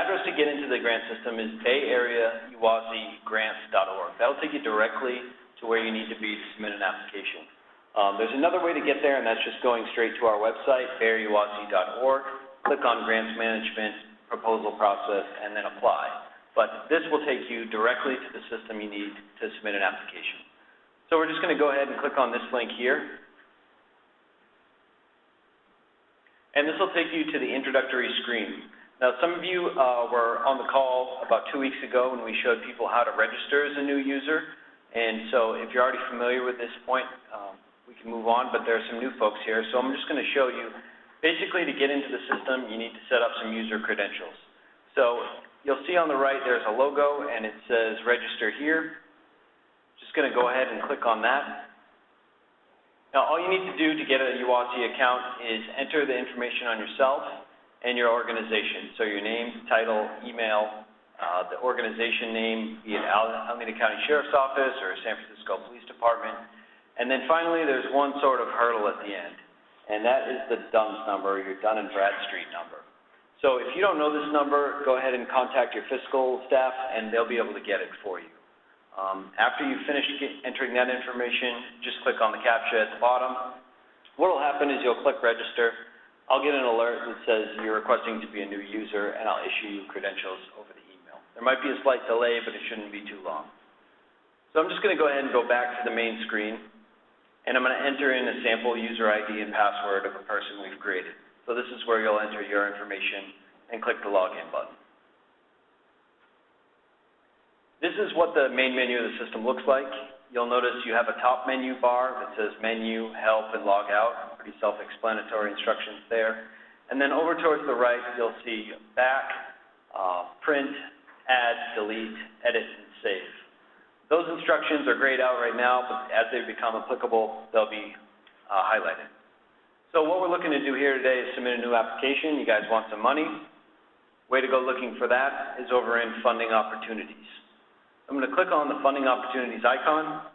address to get into the grant system is bayareauwazgrants.org. That'll take you directly to where you need to be to submit an application. There's another way to get there, and that's just going straight to our website, bayareauwaz.org. Click on Grants Management, Proposal Process, and then Apply. But this will take you directly to the system you need to submit an application. So we're just going to go ahead and click on this link here. And this will take you to the introductory screen. Now, some of you were on the call about 2 weeks ago when we showed people how to register as a new user. And so if you're already familiar with this point, we can move on, but there are some new folks here. So I'm just going to show you, basically to get into the system, you need to set up some user credentials. So you'll see on the right there's a logo and it says register here. Just going to go ahead and click on that. Now all you need to do to get a UWASI account is enter the information on yourself and your organization. So your name, title, email, the organization name, be it Alameda County Sheriff's Office or San Francisco Police Department. And then finally there's one sort of hurdle at the end, and that is the DUNS number, your Dun and Bradstreet number. So if you don't know this number, go ahead and contact your fiscal staff and they'll be able to get it for you. After you finish entering that information, just click on the CAPTCHA at the bottom. What will happen is you'll click register. I'll get an alert that says you're requesting to be a new user, and I'll issue you credentials over the email. There might be a slight delay, but it shouldn't be too long. So I'm just going to go ahead and go back to the main screen, and I'm going to enter in a sample user ID and password of a person we've created. So this is where you'll enter your information and click the login button. This is what the main menu of the system looks like. You'll notice you have a top menu bar that says menu, help, and log out. Pretty self-explanatory instructions there. And then over towards the right, you'll see back, print, add, delete, edit, and save. Those instructions are grayed out right now, but as they become applicable, they'll be highlighted. So what we're looking to do here today is submit a new application. You guys want some money? Way to go looking for that is over in Funding Opportunities. I'm going to click on the Funding Opportunities icon,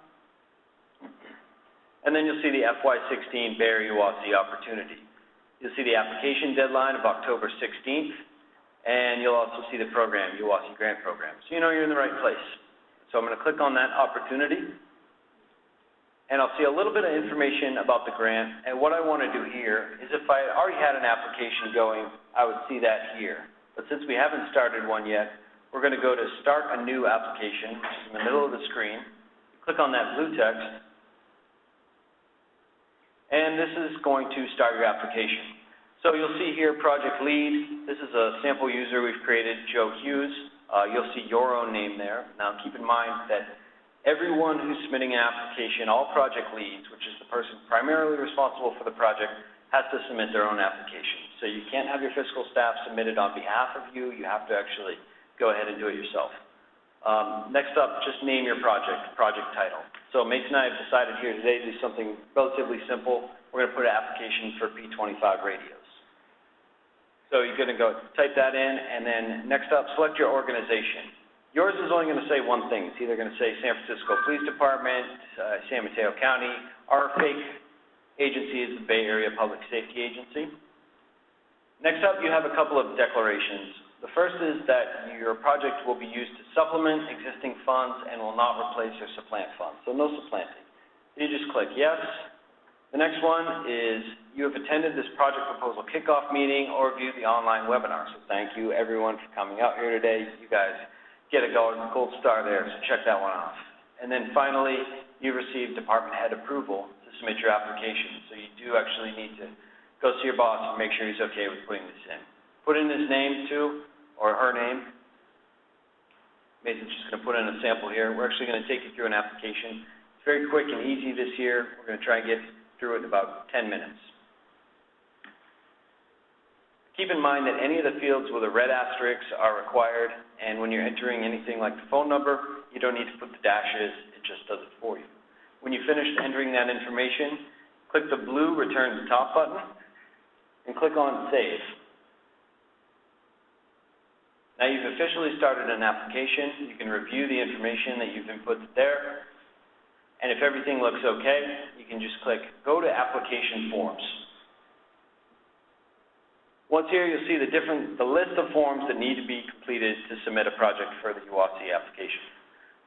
and then you'll see the FY16 Bay Area UWASI opportunity. You'll see the application deadline of October 16th, and you'll also see the program, UWASI Grant Program. So you know you're in the right place. So I'm going to click on that opportunity, and I'll see a little bit of information about the grant. And what I want to do here is if I already had an application going, I would see that here. But since we haven't started one yet, we're going to go to Start a New Application, which is in the middle of the screen. Click on that blue text, and this is going to start your application. So you'll see here Project Lead. This is a sample user we've created, Joe Hughes. You'll see your own name there. Now keep in mind that everyone who's submitting an application, all project leads, which is the person primarily responsible for the project, has to submit their own application. So you can't have your fiscal staff submit it on behalf of you. You have to actually go ahead and do it yourself. Next up, just name your project title. So Mates and I have decided here today to do something relatively simple. We're going to put an application for P25 radios. So you're going to go type that in, and then next up, select your organization. Yours is only going to say one thing. It's either going to say San Francisco Police Department, San Mateo County. Our fake agency is the Bay Area Public Safety Agency. Next up, you have a couple of declarations. The first is that your project will be used to supplement existing funds and will not replace or supplant funds. So no supplanting. You just click yes. The next one is you have attended this project proposal kickoff meeting or viewed the online webinar. So thank you everyone for coming out here today. You guys get a gold star there, so check that one off. And then finally, you received department head approval to submit your application. So you do actually need to go see your boss and make sure he's okay with putting this in. Put in his name too, or her name. Mason's just going to put in a sample here. We're actually going to take you through an application. It's very quick and easy this year. We're going to try and get through it in about 10 minutes. Keep in mind that any of the fields with a red asterisk are required, and when you're entering anything like the phone number, you don't need to put the dashes. It just does it for you. When you finish entering that information, click the blue Return to Top button and click on Save. Now you've officially started an application. You can review the information that you've input there. And if everything looks okay, you can just click Go to Application Forms. Once here, you'll see the list of forms that need to be completed to submit a project for the UOC application.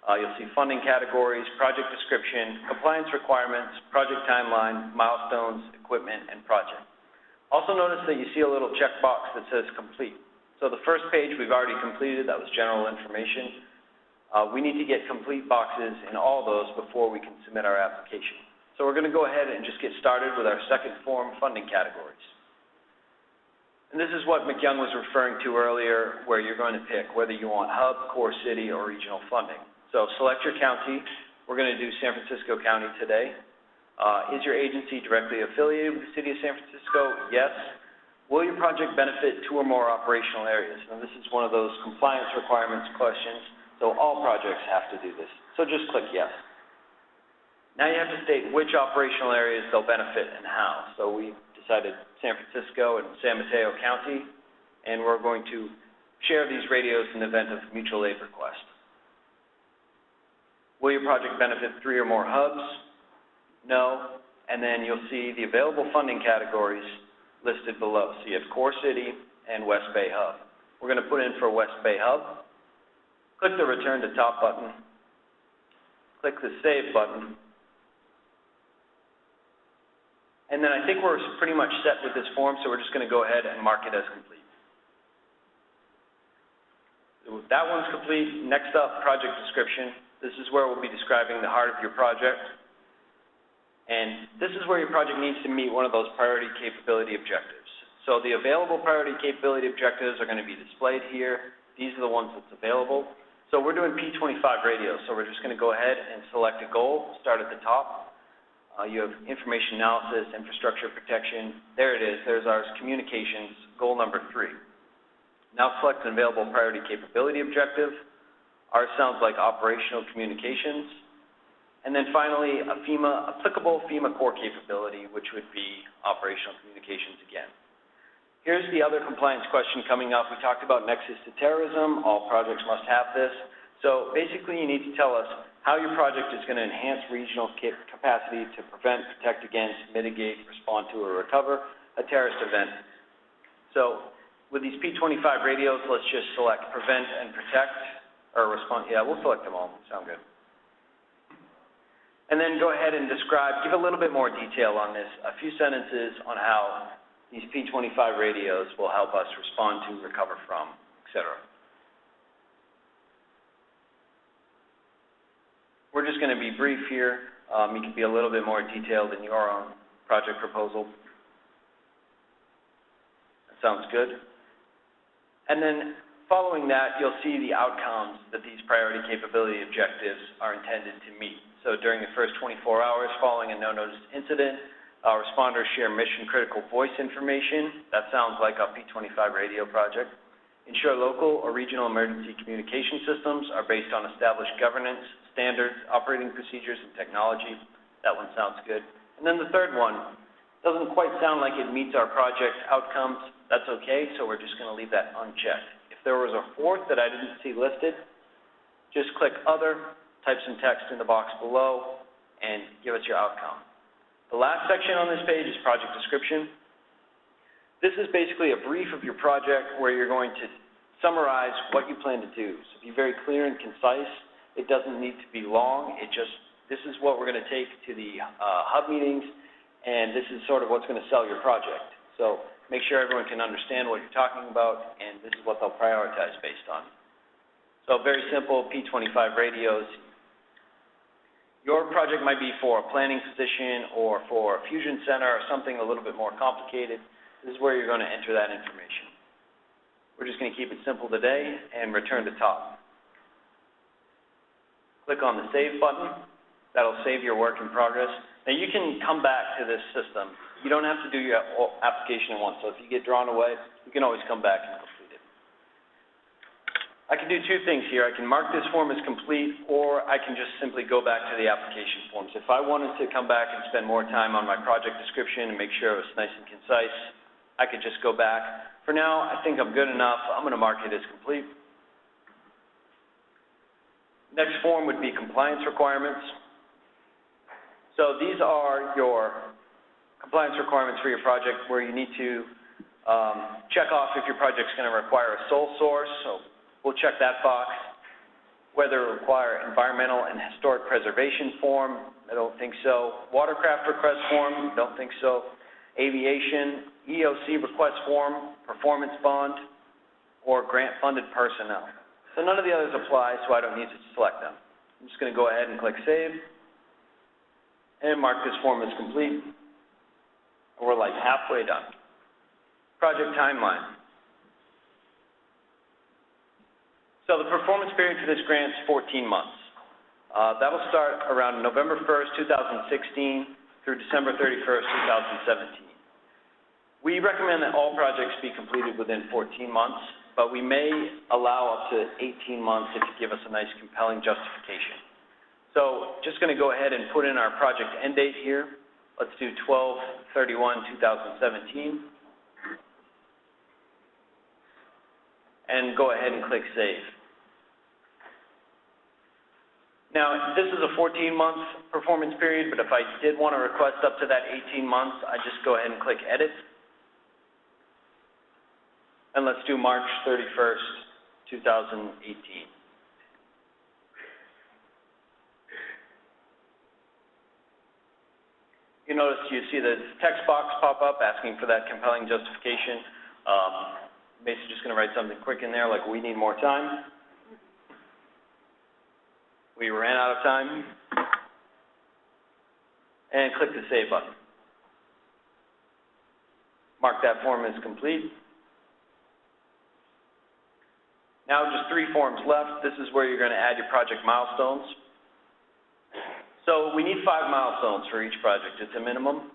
You'll see funding categories, project description, compliance requirements, project timeline, milestones, equipment, and project. Also notice that you see a little checkbox that says complete. So the first page we've already completed, that was general information. We need to get complete boxes in all those before we can submit our application. So we're going to go ahead and just get started with our second form, funding categories. And this is what McYoung was referring to earlier, where you're going to pick whether you want hub, core city, or regional funding. So select your county. We're going to do San Francisco County today. Is your agency directly affiliated with the City of San Francisco? Yes. Will your project benefit 2 or more operational areas? Now, this is one of those compliance requirements questions, so all projects have to do this. So just click yes. Now you have to state which operational areas they'll benefit and how. So we decided San Francisco and San Mateo County, and we're going to share these radios in the event of mutual aid request. Will your project benefit 3 or more hubs? No. And then you'll see the available funding categories listed below. So you have Core City and West Bay Hub. We're going to put in for West Bay Hub. Click the Return to Top button. Click the Save button. And then I think we're pretty much set with this form, so we're just going to go ahead and mark it as complete. That one's complete. Next up, project description. This is where we'll be describing the heart of your project. And this is where your project needs to meet one of those priority capability objectives. So the available priority capability objectives are going to be displayed here. These are the ones that's available. So we're doing P25 radios, so we're just going to go ahead and select a goal, start at the top. You have information analysis, infrastructure protection. There it is. There's our communications, goal number 3. Now select an available priority capability objective. Ours sounds like operational communications. And then finally, a applicable FEMA core capability, which would be operational communications again. Here's the other compliance question coming up. We talked about Nexus to Terrorism. All projects must have this. So basically, you need to tell us how your project is going to enhance regional capacity to prevent, protect against, mitigate, respond to, or recover a terrorist event. So with these P25 radios, let's just select prevent and protect, or respond. Yeah, we'll select them all. Sound good. And then go ahead and describe, give a little bit more detail on this, a few sentences on how these P25 radios will help us respond to, recover from, etc. We're just going to be brief here. You can be a little bit more detailed in your own project proposal. That sounds good. And then following that, you'll see the outcomes that these priority capability objectives are intended to meet. So during the first 24 hours following a no-notice incident, responders share mission-critical voice information. That sounds like a P25 radio project. Ensure local or regional emergency communication systems are based on established governance, standards, operating procedures, and technology. That one sounds good. And then the third one doesn't quite sound like it meets our project outcomes. That's okay, so we're just going to leave that unchecked. If there was a fourth that I didn't see listed, just click Other, type some text in the box below, and give us your outcome. The last section on this page is project description. This is basically a brief of your project where you're going to summarize what you plan to do. So be very clear and concise. It doesn't need to be long. This is what we're going to take to the hub meetings, and this is sort of what's going to sell your project. So make sure everyone can understand what you're talking about, and this is what they'll prioritize based on. So very simple, P25 radios. Your project might be for a planning position or for a fusion center or something a little bit more complicated. This is where you're going to enter that information. We're just going to keep it simple today and return to top. Click on the Save button. That'll save your work in progress. Now you can come back to this system. You don't have to do your application at once. So if you get drawn away, you can always come back and complete it. I can do 2 things here. I can mark this form as complete, or I can just simply go back to the application forms. If I wanted to come back and spend more time on my project description and make sure it was nice and concise, I could just go back. For now, I think I'm good enough. I'm going to mark it as complete. Next form would be compliance requirements. So these are your compliance requirements for your project where you need to Check off if your project's going to require a sole source, so we'll check that box. Whether it require environmental and historic preservation form, I don't think so. Watercraft request form, don't think so. Aviation, EOC request form, performance bond, or grant-funded personnel. So none of the others apply, so I don't need to select them. I'm just going to go ahead and click Save, and mark this form as complete. We're like halfway done. Project timeline. So the performance period for this grant is 14 months. That'll start around November 1st, 2016 through December 31st, 2017. We recommend that all projects be completed within 14 months, but we may allow up to 18 months if you give us a nice compelling justification. So just going to go ahead and put in our project end date here. Let's do 12/31/2017. And go ahead and click Save. Now, this is a 14-month performance period, but if I did want to request up to that 18 months, I just go ahead and click Edit. And let's do March 31st, 2018. You notice you see the text box pop up asking for that compelling justification. Basically just going to write something quick in there like, we need more time. We ran out of time. And click the Save button. Mark that form as complete. Now just 3 forms left. This is where you're going to add your project milestones. So we need 5 milestones for each project. It's a minimum.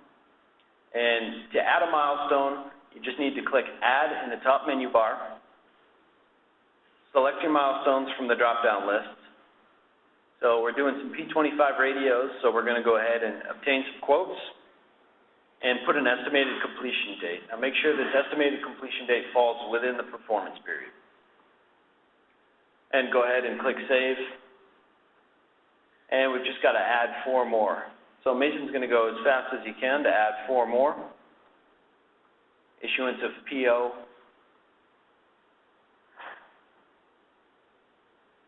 And to add a milestone, you just need to click Add in the top menu bar. Select your milestones from the drop-down list. So we're doing some P25 radios, so we're going to go ahead and obtain some quotes and put an estimated completion date. Now make sure this estimated completion date falls within the performance period. And go ahead and click Save. And we've just got to add 4 more. So Mason's going to go as fast as he can to add 4 more. Issuance of PO.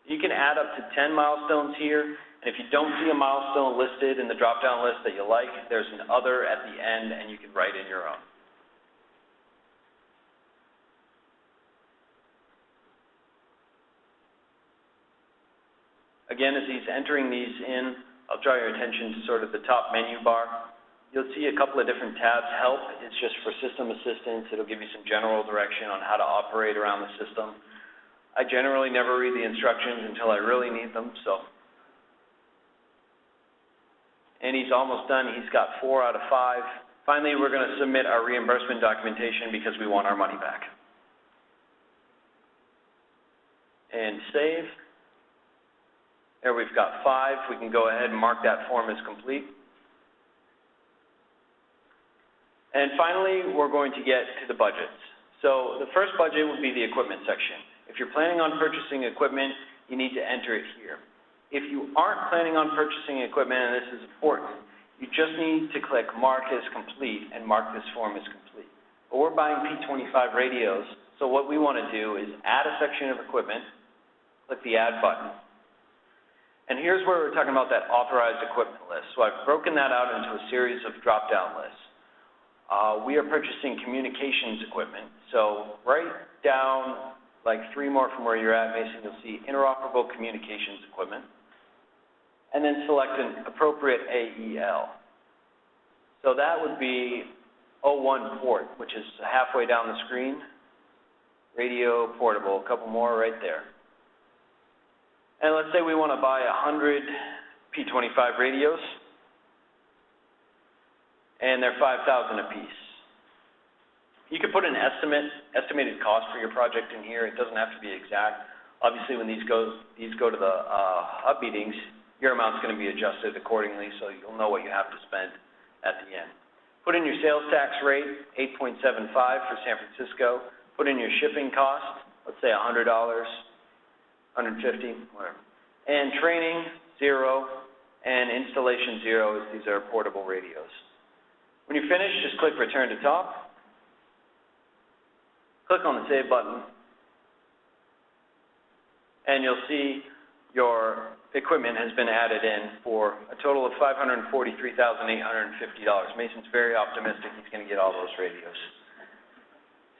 You can add up to 10 milestones here, and if you don't see a milestone listed in the drop-down list that you like, there's an other at the end, and you can write in your own. Again, as he's entering these in, I'll draw your attention to sort of the top menu bar. You'll see a couple of different tabs. Help is just for system assistance. It'll give you some general direction on how to operate around the system. I generally never read the instructions until I really need them, so. And he's almost done. He's got 4 out of 5. Finally, we're going to submit our reimbursement documentation because we want our money back. And save. There we've got 5. We can go ahead and mark that form as complete. And finally, we're going to get to the budgets. So the first budget would be the equipment section. If you're planning on purchasing equipment, you need to enter it here. If you aren't planning on purchasing equipment, and this is important, you just need to click Mark as Complete and mark this form as complete. But we're buying P25 radios, so what we want to do is add a section of equipment, click the Add button. And here's where we're talking about that authorized equipment list. So I've broken that out into a series of drop-down lists. We are purchasing communications equipment. So right down like 3 more from where you're at, Mason, you'll see interoperable communications equipment. And then select an appropriate AEL. So that would be 01 port, which is halfway down the screen. Radio portable, a couple more right there. And let's say we want to buy 100 P25 radios, and they're $5,000 a piece. You could put an estimated cost for your project in here. It doesn't have to be exact. Obviously, when these go to the hub meetings, your amount's going to be adjusted accordingly, so you'll know what you have to spend at the end. Put in your sales tax rate, 8.75 for San Francisco. Put in your shipping cost, let's say $100. 150, whatever. And training, 0, and installation, 0, as these are portable radios. When you're finished, just click Return to Top. click on the Save button, and you'll see your equipment has been added in for a total of $543,850. Mason's very optimistic he's going to get all those radios.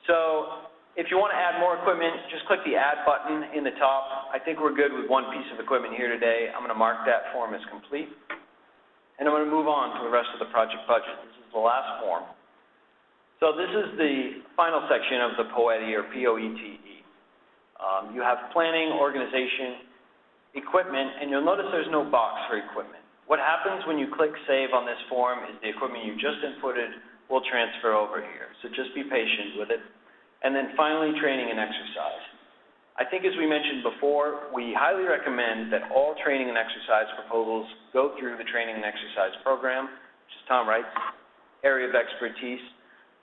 So if you want to add more equipment, just click the Add button in the top. I think we're good with one piece of equipment here today. I'm going to mark that form as complete. And I'm going to move on to the rest of the project budget. This is the last form. So this is the final section of the POETE, or P-O-E-T-E. You have planning, organization, equipment, and you'll notice there's no box for equipment. What happens when you click Save on this form is the equipment you just inputted will transfer over here. So just be patient with it. And then finally, training and exercise. I think as we mentioned before, we highly recommend that all training and exercise proposals go through the training and exercise program, which is Tom Wright's area of expertise.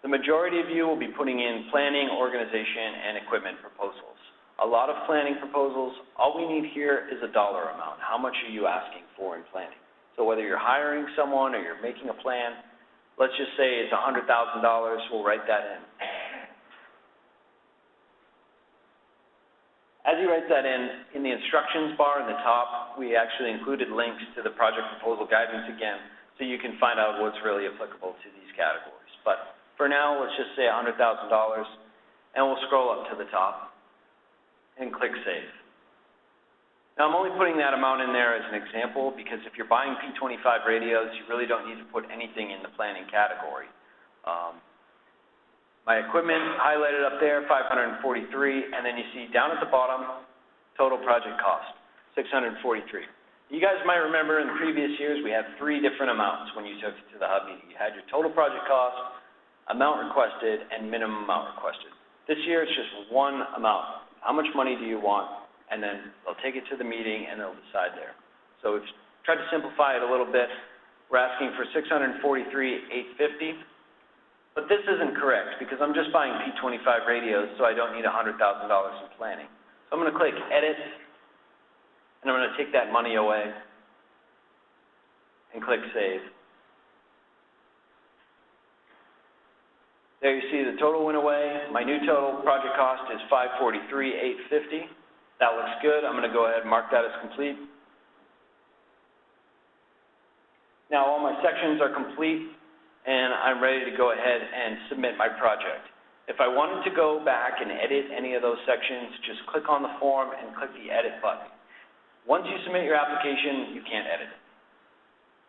The majority of you will be putting in planning, organization, and equipment proposals. A lot of planning proposals, all we need here is a dollar amount. How much are you asking for in planning? So whether you're hiring someone or you're making a plan, let's just say it's $100,000, we'll write that in. As you write that in the instructions bar in the top, we actually included links to the project proposal guidance again, so you can find out what's really applicable to these categories. But for now, let's just say $100,000, and we'll scroll up to the top and click Save. Now, I'm only putting that amount in there as an example because if you're buying P25 radios, you really don't need to put anything in the planning category. My equipment highlighted up there, $543, and then you see down at the bottom, total project cost, $643. You guys might remember in previous years we had 3 different amounts when you took it to the hub meeting. You had your total project cost, amount requested, and minimum amount requested. This year it's just one amount. How much money do you want? And then they'll take it to the meeting and they'll decide there. So we've tried to simplify it a little bit. We're asking for $643,850. But this isn't correct because I'm just buying P25 radios, so I don't need $100,000 in planning. So I'm going to click Edit, and I'm going to take that money away and click Save. There you see the total went away. My new total project cost is $543,850. That looks good. I'm going to go ahead and mark that as complete. Now all my sections are complete, and I'm ready to go ahead and submit my project. If I wanted to go back and edit any of those sections, just click on the form and click the Edit button. Once you submit your application, you can't edit it.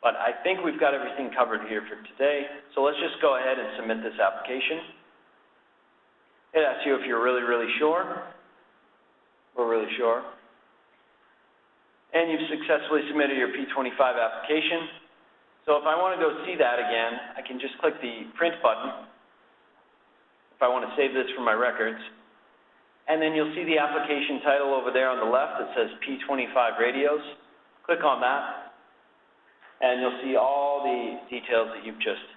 But I think we've got everything covered here for today, so let's just go ahead and submit this application. It asks you if you're really, really sure. We're really sure. And you've successfully submitted your P25 application. So if I want to go see that again, I can just click the Print button if I want to save this for my records. And then you'll see the application title over there on the left that says P25 Radios. Click on that, and you'll see all the details that you've just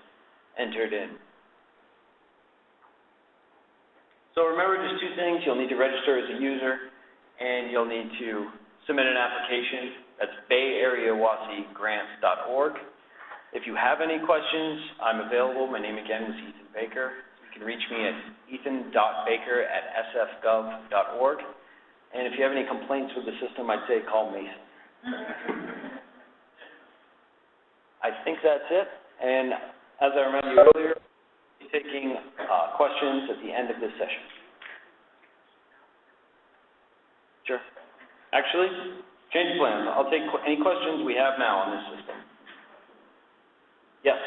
entered in. So remember just 2 things. You'll need to register as a user, and you'll need to submit an application. That's bayareawasigrants.org. If you have any questions, I'm available. My name again was Ethan Baker. You can reach me at ethan.baker@sfgov.org. And if you have any complaints with the system, I'd say call Mason. I think that's it. And as I reminded you earlier, I'll be taking questions at the end of this session. Sure. Actually, change of plans. I'll take any questions we have now on this system. Yes.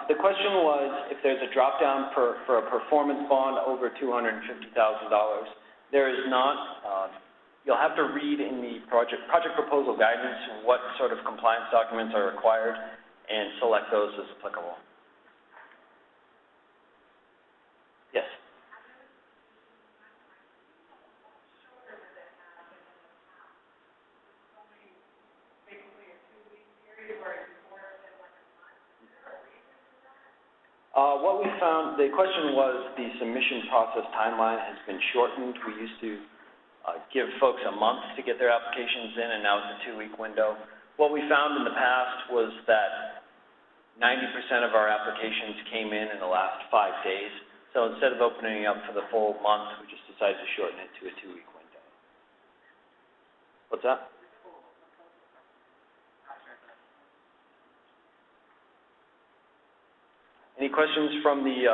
The question was if there's a drop down for a performance bond over $250,000. There is not. You'll have to read in the project proposal guidance what sort of compliance documents are required and select those as applicable. Yes. What we found, the question was the submission process timeline has been shortened. We used to give folks a month to get their applications in, and now it's a 2-week window. What we found in the past was that 90% of our applications came in the last 5 days. So instead of opening up for the full month, we just decided to shorten it to a 2-week window. What's that? Any questions from the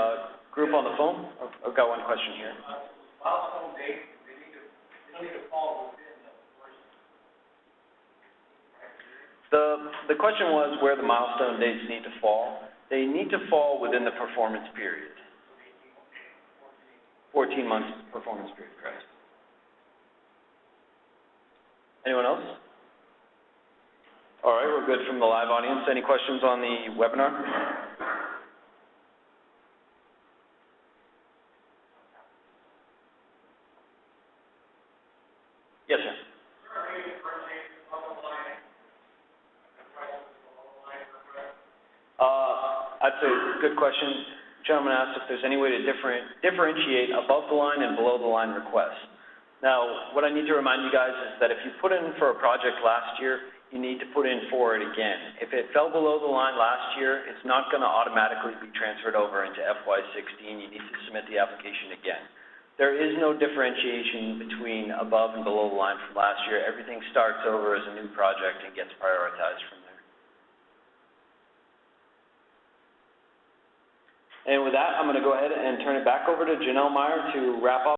group on the phone? I've got one question here. Milestone date, they need to fall within the first. The question was where the milestone dates need to fall. They need to fall within the performance period. 14 months performance period, correct. Anyone else? All right, we're good from the live audience. Any questions on the webinar? Yes, sir. That's a good question. The gentleman asked if there's any way to differentiate above the line and below the line requests. Now, what I need to remind you guys is that if you put in for a project last year, you need to put in for it again. If it fell below the line last year, it's not going to automatically be transferred over into FY16. You need to submit the application again. There is no differentiation between above and below the line from last year. Everything starts over as a new project and gets prioritized from there. And with that, I'm going to go ahead and turn it back over to Janelle Meyer to wrap up.